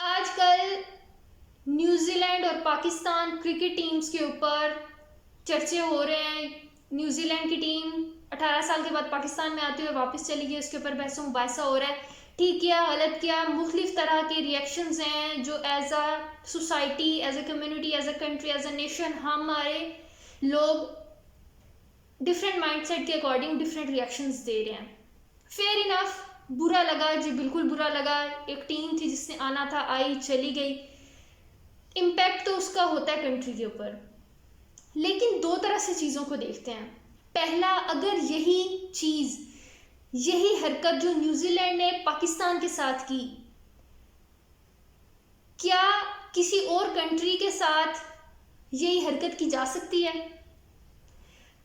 आजकल न्यूजीलैंड और Pakistan cricket teams के ऊपर चर्चे हो रहे हैं। न्यूजीलैंड की टीम 18 साल के बाद पाकिस्तान में आते हुए वापस चली गई, उसके ऊपर बहसों मुबाहिसा हो रहा है। ठीक किया, गलत किया, मुख्तलिफ तरह के रिएक्शंस हैं जो as a society, as a community, as a country, as a nation हमारे लोग डिफरेंट माइंडसेट के अकॉर्डिंग डिफरेंट रिएक्शंस दे रहे हैं। फेयर इनफ, बुरा लगा जी, बिल्कुल बुरा लगा। एक टीम थी जिसने आना था, आई चली गई, इम्पैक्ट तो उसका होता है कंट्री के ऊपर। लेकिन दो तरह से चीज़ों को देखते हैं। पहला, अगर यही चीज़, यही हरकत जो न्यूजीलैंड ने पाकिस्तान के साथ की, क्या किसी और कंट्री के साथ यही हरकत की जा सकती है?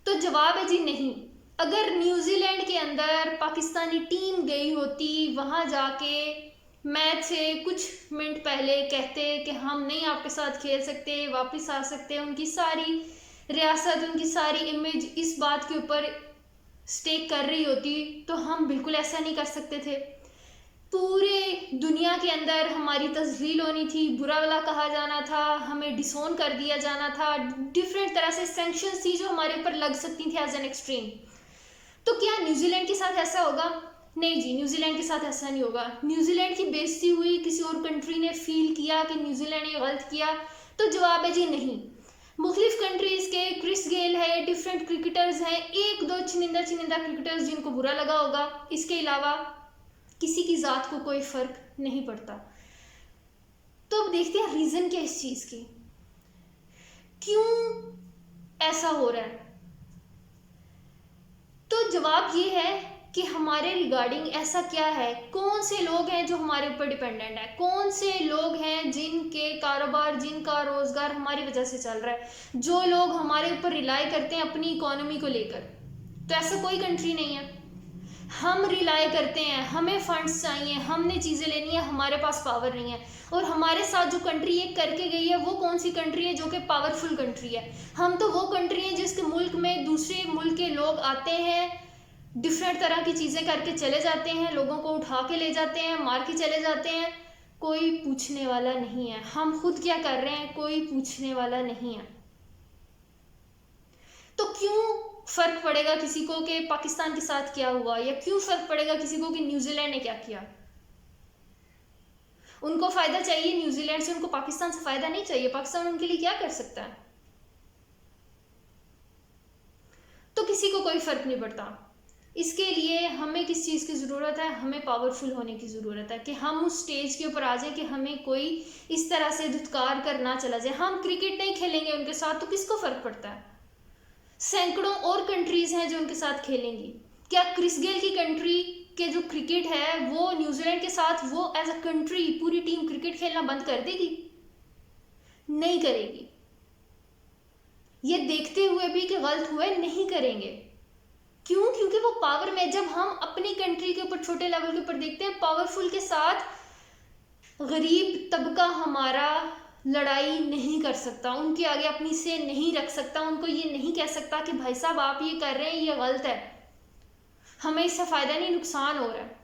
तो जवाब है जी नहीं। अगर न्यूजीलैंड के अंदर पाकिस्तानी टीम गई होती, वहां जाके मैच से कुछ मिनट पहले कहते कि हम नहीं आपके साथ खेल सकते, वापस आ सकते, उनकी सारी रियासत, उनकी सारी इमेज इस बात के ऊपर स्टेक कर रही होती, तो हम बिल्कुल ऐसा नहीं कर सकते थे। पूरे दुनिया के अंदर हमारी तजलील होनी थी, बुरा भला कहा जाना था, हमें डिसोन कर दिया जाना था, डिफरेंट तरह से सैंक्शंस थी जो हमारे ऊपर लग सकती थी एज एन एक्सट्रीम। तो क्या न्यूजीलैंड के साथ ऐसा होगा? नहीं जी, न्यूजीलैंड के साथ ऐसा नहीं होगा। न्यूजीलैंड की बेइज्जती हुई, किसी और कंट्री ने फील किया कि न्यूजीलैंड ने गलत किया? तो जवाब है जी नहीं। मुख्तलिफ कंट्रीज के क्रिस गेल है, डिफरेंट क्रिकेटर्स हैं, एक दो चुनिंदा चुनिंदा क्रिकेटर्स जिनको बुरा लगा होगा, इसके अलावा किसी की ज़ात को कोई फ़र्क नहीं पड़ता। तो अब देखते हैं रीज़न क्या इस चीज़ की, क्यों ऐसा हो रहा है। तो जवाब ये है कि हमारे रिगार्डिंग ऐसा क्या है, कौन से लोग हैं जो हमारे ऊपर डिपेंडेंट है, कौन से लोग हैं जिनके कारोबार, जिनका रोजगार हमारी वजह से चल रहा है, जो लोग हमारे ऊपर रिलाई करते हैं अपनी इकोनॉमी को लेकर। तो ऐसा कोई कंट्री नहीं है। हम रिलाई करते हैं, हमें फंड्स चाहिए, हमने चीज़ें लेनी है, हमारे पास पावर नहीं है। और हमारे साथ जो कंट्री ये करके गई है वो कौन सी कंट्री है? जो कि पावरफुल कंट्री है। हम तो वो कंट्री है जिसके मुल्क में दूसरे मुल्क के लोग आते हैं, डिफरेंट तरह की चीज़ें करके चले जाते हैं, लोगों को उठा के ले जाते हैं, मार के चले जाते हैं, कोई पूछने वाला नहीं है। हम खुद क्या कर रहे हैं, कोई पूछने वाला नहीं है। तो क्यों फर्क पड़ेगा किसी को कि पाकिस्तान के साथ क्या हुआ, या क्यों फर्क पड़ेगा किसी को कि न्यूजीलैंड ने क्या किया? उनको फायदा चाहिए न्यूजीलैंड से, उनको पाकिस्तान से फायदा नहीं चाहिए। पाकिस्तान उनके लिए क्या कर सकता है? तो किसी को कोई फर्क नहीं पड़ता। इसके लिए हमें किस चीज़ की ज़रूरत है? हमें पावरफुल होने की ज़रूरत है कि हम उस स्टेज के ऊपर आ जाए कि हमें कोई इस तरह से धुतकार कर ना चला जाए। हम क्रिकेट नहीं खेलेंगे उनके साथ तो किसको फ़र्क पड़ता है? सैकड़ों और कंट्रीज़ हैं जो उनके साथ खेलेंगी। क्या क्रिस गेल की कंट्री के जो क्रिकेट है वो न्यूजीलैंड के साथ, वो एज अ कंट्री पूरी टीम क्रिकेट खेलना बंद कर देगी? नहीं करेगी। ये देखते हुए भी कि गलत हुए, नहीं करेंगे। क्यों? क्योंकि वो पावर में, जब हम अपनी कंट्री के ऊपर छोटे लेवल के ऊपर देखते हैं, पावरफुल के साथ गरीब तबका हमारा लड़ाई नहीं कर सकता, उनके आगे अपनी से नहीं रख सकता, उनको ये नहीं कह सकता कि भाई साहब आप ये कर रहे हैं, ये गलत है, हमें इससे फ़ायदा नहीं, नुकसान हो रहा है।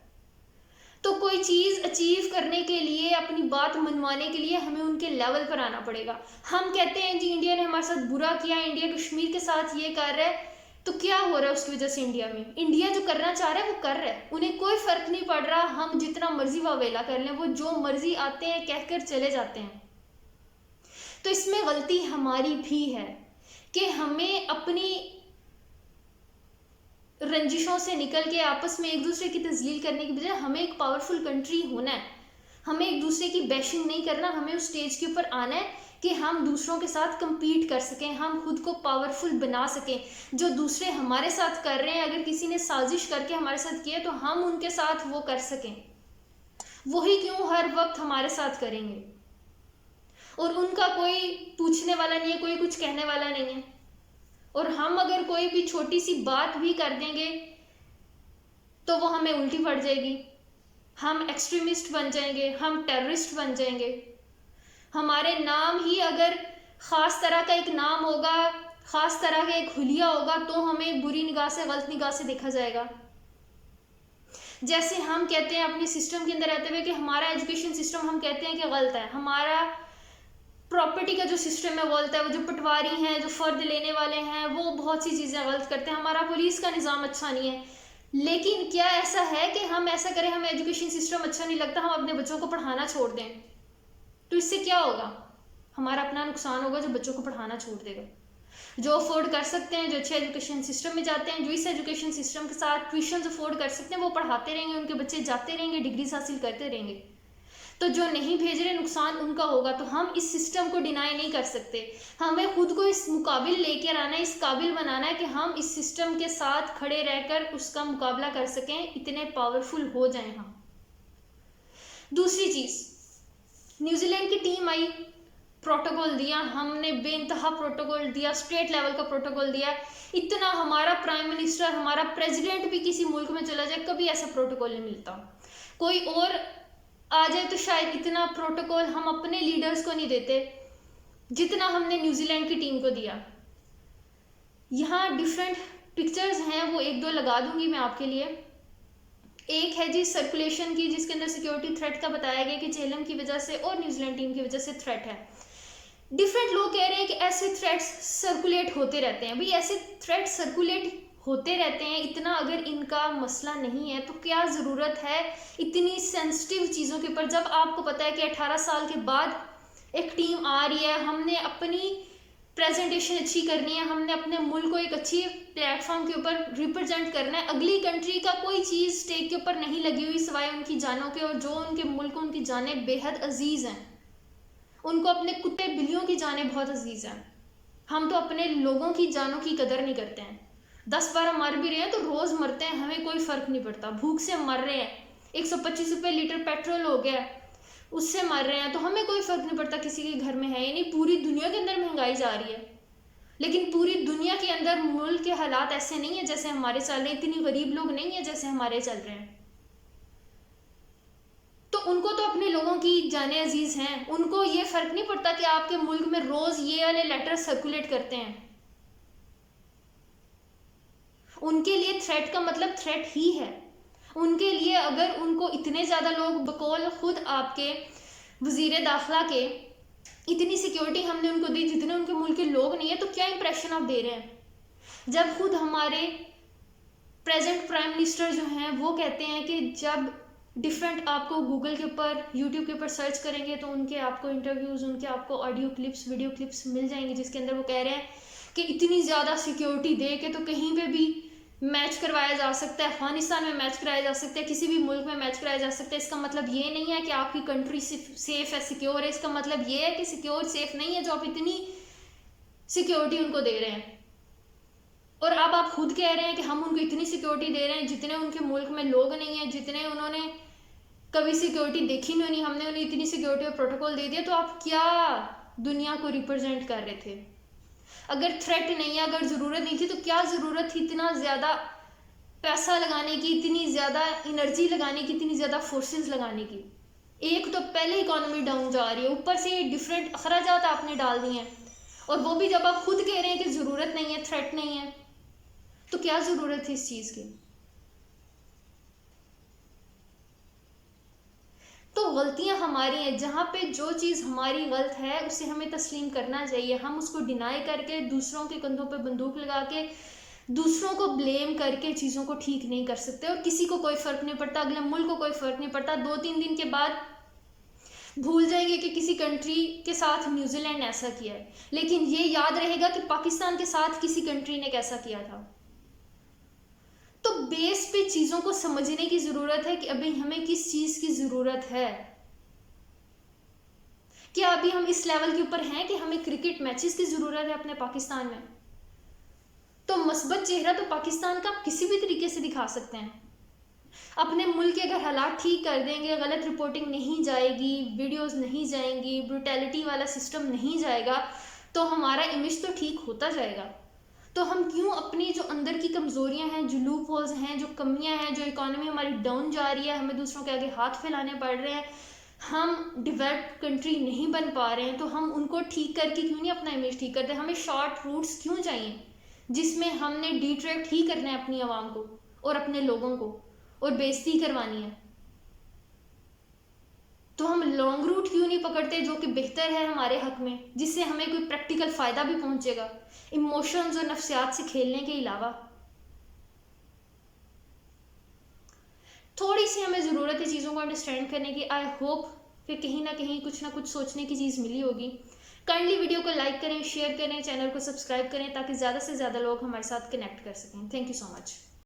तो कोई चीज़ अचीव करने के लिए, अपनी बात मनवाने के लिए हमें उनके लेवल पर आना पड़ेगा। हम कहते हैं जी इंडिया ने हमारे साथ बुरा किया, इंडिया कश्मीर के साथ ये कर रहा है, तो क्या हो रहा है उसकी वजह से? इंडिया में, इंडिया जो करना चाह रहा है वो कर रहा है, उन्हें कोई फ़र्क नहीं पड़ रहा। हम जितना मर्जी वावेला कर लें, वो जो मर्जी आते हैं कहकर चले जाते हैं। तो इसमें गलती हमारी भी है कि हमें अपनी रंजिशों से निकल के आपस में एक दूसरे की तजलील करने की बजाय हमें एक पावरफुल कंट्री होना है। हमें एक दूसरे की बैशिंग नहीं करना, हमें उस स्टेज के ऊपर आना है कि हम दूसरों के साथ compete कर सकें, हम खुद को पावरफुल बना सकें। जो दूसरे हमारे साथ कर रहे हैं, अगर किसी ने साजिश करके हमारे साथ किया तो हम उनके साथ वो कर सकें। वही क्यों हर वक्त हमारे साथ करेंगे, और उनका कोई पूछने वाला नहीं है, कोई कुछ कहने वाला नहीं है। और हम अगर कोई भी छोटी सी बात भी कर देंगे तो वो हमें उल्टी पड़ जाएगी, हम एक्सट्रीमिस्ट बन जाएंगे, हम टेररिस्ट बन जाएंगे। हमारे नाम ही अगर ख़ास तरह का एक नाम होगा, ख़ास तरह का एक हुलिया होगा, तो हमें बुरी निगाह से, गलत निगाह से देखा जाएगा। जैसे हम कहते हैं अपने सिस्टम के अंदर रहते हुए कि हमारा एजुकेशन सिस्टम हम कहते हैं कि गलत है, हमारा प्रॉपर्टी का जो सिस्टम है वो गलत है, वो जो पटवारी हैं, जो फ़र्द लेने वाले हैं, वो बहुत सी चीज़ें गलत करते हैं, हमारा पुलिस का निज़ाम अच्छा नहीं है। लेकिन क्या ऐसा है कि हम ऐसा करें, हमें एजुकेशन सिस्टम अच्छा नहीं लगता, हम अपने बच्चों को पढ़ाना छोड़ दें? तो इससे क्या होगा? हमारा अपना नुकसान होगा जो बच्चों को पढ़ाना छोड़ देगा। जो अफोर्ड कर सकते हैं, जो अच्छे एजुकेशन सिस्टम में जाते हैं, जो इस एजुकेशन सिस्टम के साथ ट्यूशन अफोर्ड कर सकते हैं, वो पढ़ाते रहेंगे, उनके बच्चे जाते रहेंगे, डिग्रीज हासिल करते रहेंगे। तो जो नहीं भेज रहे, नुकसान उनका होगा। तो हम इस सिस्टम को डिनाई नहीं कर सकते, हमें खुद को इस मुकाबिल लेकर आना है, इस काबिल बनाना है कि हम इस सिस्टम के साथ खड़े रहकर उसका मुकाबला कर सकें, इतने पावरफुल हो जाएं हम। दूसरी चीज़, न्यूजीलैंड की टीम आई, प्रोटोकॉल दिया, हमने बेइंतहा प्रोटोकॉल दिया, स्टेट लेवल का प्रोटोकॉल दिया। इतना हमारा प्राइम मिनिस्टर, हमारा प्रेसिडेंट भी किसी मुल्क में चला जाए, कभी ऐसा प्रोटोकॉल नहीं मिलता। कोई और आ जाए तो शायद इतना प्रोटोकॉल हम अपने लीडर्स को नहीं देते जितना हमने न्यूजीलैंड की टीम को दिया। यहाँ डिफरेंट पिक्चर्स हैं, वो एक दो लगा दूंगी मैं आपके लिए। एक है जी सर्कुलेशन की, जिसके अंदर सिक्योरिटी थ्रेट का बताया गया कि चेलम की वजह से और न्यूजीलैंड टीम की वजह से थ्रेट है। डिफरेंट लोग कह रहे हैं कि ऐसे थ्रेट्स सर्कुलेट होते रहते हैं। भाई ऐसे थ्रेट सर्कुलेट होते रहते हैं, इतना अगर इनका मसला नहीं है तो क्या ज़रूरत है इतनी सेंसिटिव चीज़ों के ऊपर? जब आपको पता है कि 18 साल के बाद एक टीम आ रही है, हमने अपनी प्रेजेंटेशन अच्छी करनी है, हमने अपने मुल्क को एक अच्छी प्लेटफॉर्म के ऊपर रिप्रेजेंट करना है। अगली कंट्री का कोई चीज़ स्टेक के ऊपर नहीं लगी हुई सिवाय उनकी जानों के, और जो उनके मुल्क, उनकी जानें बेहद अजीज़ हैं, उनको अपने कुत्ते बिल्लियों की जानें बहुत अजीज़ हैं। हम तो अपने लोगों की जानों की कदर नहीं करते हैं। 10-12 मर भी रहे हैं तो रोज़ मरते हैं, हमें कोई फ़र्क नहीं पड़ता। भूख से मर रहे हैं, 125 रुपये लीटर पेट्रोल हो गया, उससे मर रहे हैं, तो हमें कोई फ़र्क नहीं पड़ता किसी के घर में है या नहीं। पूरी दुनिया के अंदर महंगाई जा रही है, लेकिन पूरी दुनिया के अंदर मुल्क के हालात ऐसे नहीं है जैसे हमारे चल रहे हैं, इतनी गरीब लोग नहीं है जैसे हमारे चल रहे हैं। तो उनको तो अपने लोगों की जाने अजीज़ हैं, उनको ये फ़र्क नहीं पड़ता कि आपके मुल्क में रोज़ ये वाले लेटर सर्कुलेट करते हैं। उनके लिए थ्रेट का मतलब थ्रेट ही है। उनके लिए अगर उनको इतने ज़्यादा लोग, बकौल खुद आपके वज़ीर दाखिला के, इतनी सिक्योरिटी हमने उनको दी जितने उनके मुल्क के लोग नहीं है, तो क्या इंप्रेशन आप दे रहे हैं? जब खुद हमारे प्रेजेंट प्राइम मिनिस्टर जो हैं वो कहते हैं कि जब डिफरेंट आपको गूगल के ऊपर, यूट्यूब के ऊपर सर्च करेंगे तो उनके आपको इंटरव्यूज़, उनके आपको ऑडियो क्लिप्स, वीडियो क्लिप्स मिल जाएंगे, जिसके अंदर वो कह रहे हैं कि इतनी ज़्यादा सिक्योरिटी दे के तो कहीं पे भी मैच करवाया जा सकता है, अफगानिस्तान में मैच कराया जा सकता है, किसी भी मुल्क में मैच कराया जा सकता है। इसका मतलब ये नहीं है कि आपकी कंट्री सेफ है, सिक्योर है। इसका मतलब ये है कि सिक्योर सेफ नहीं है जो आप इतनी सिक्योरिटी उनको दे रहे हैं। और अब आप खुद कह रहे हैं कि हम उनको इतनी सिक्योरिटी दे रहे हैं जितने उनके मुल्क में लोग नहीं हैं, जितने उन्होंने कभी सिक्योरिटी देखी नहीं, हमने उन्हें इतनी सिक्योरिटी और प्रोटोकॉल दे दिया। तो आप क्या दुनिया को रिप्रेजेंट कर रहे थे? अगर थ्रेट नहीं है, अगर ज़रूरत नहीं थी, तो क्या ज़रूरत थी इतना ज़्यादा पैसा लगाने की, इतनी ज़्यादा एनर्जी लगाने की, इतनी ज़्यादा फोर्सेस लगाने की? एक तो पहले इकोनॉमी डाउन जा रही है, ऊपर से डिफरेंट अखराजात आपने डाल दिए हैं, और वो भी जब आप खुद कह रहे हैं कि ज़रूरत नहीं है, थ्रेट नहीं है, तो क्या ज़रूरत थी इस चीज़ की? तो गलतियां हमारी हैं। जहाँ पे जो चीज़ हमारी गलत है उसे हमें तस्लीम करना चाहिए। हम उसको डिनाई करके, दूसरों के कंधों पे बंदूक लगा के, दूसरों को ब्लेम करके चीज़ों को ठीक नहीं कर सकते। और किसी को कोई फ़र्क नहीं पड़ता, अगले मुल्क को कोई फ़र्क नहीं पड़ता। 2-3 दिन के बाद भूल जाएंगे कि किसी कंट्री के साथ न्यूजीलैंड ऐसा किया है, लेकिन ये याद रहेगा कि पाकिस्तान के साथ किसी कंट्री ने कैसा किया था। तो बेस पे चीज़ों को समझने की ज़रूरत है कि अभी हमें किस चीज़ की ज़रूरत है। क्या अभी हम इस लेवल के ऊपर हैं कि हमें क्रिकेट मैचेस की ज़रूरत है अपने पाकिस्तान में? तो मस्बत चेहरा तो पाकिस्तान का आप किसी भी तरीके से दिखा सकते हैं। अपने मुल्क के अगर हालात ठीक कर देंगे, गलत रिपोर्टिंग नहीं जाएगी, वीडियोस नहीं जाएंगी, ब्रूटैलिटी वाला सिस्टम नहीं जाएगा, तो हमारा इमेज तो ठीक होता जाएगा। तो हम क्यों अपनी जो अंदर की कमज़ोरियां हैं, जो लूप होल्स हैं, जो कमियां हैं, जो इकोनॉमी हमारी डाउन जा रही है, हमें दूसरों के आगे हाथ फैलाने पड़ रहे हैं, हम डेवलप्ड कंट्री नहीं बन पा रहे हैं, तो हम उनको ठीक करके क्यों नहीं अपना इमेज ठीक करते? हमें शॉर्ट रूट्स क्यों चाहिए जिसमें हमने डिट्रैक्ट ही करना है अपनी आवाम को और अपने लोगों को, और बेइज्जती करवानी है, तो हम लॉन्ग रूट क्यों नहीं पकड़ते जो कि बेहतर है हमारे हक में, जिससे हमें कोई प्रैक्टिकल फ़ायदा भी पहुंचेगा इमोशंस और नफ्सियात से खेलने के अलावा। थोड़ी सी हमें ज़रूरत है चीज़ों को अंडरस्टैंड करने की। आई होप कि कहीं ना कहीं कुछ ना कुछ सोचने की चीज़ मिली होगी। काइंडली वीडियो को लाइक करें, शेयर करें, चैनल को सब्सक्राइब करें ताकि ज़्यादा से ज़्यादा लोग हमारे साथ कनेक्ट कर सकें। Thank you so much.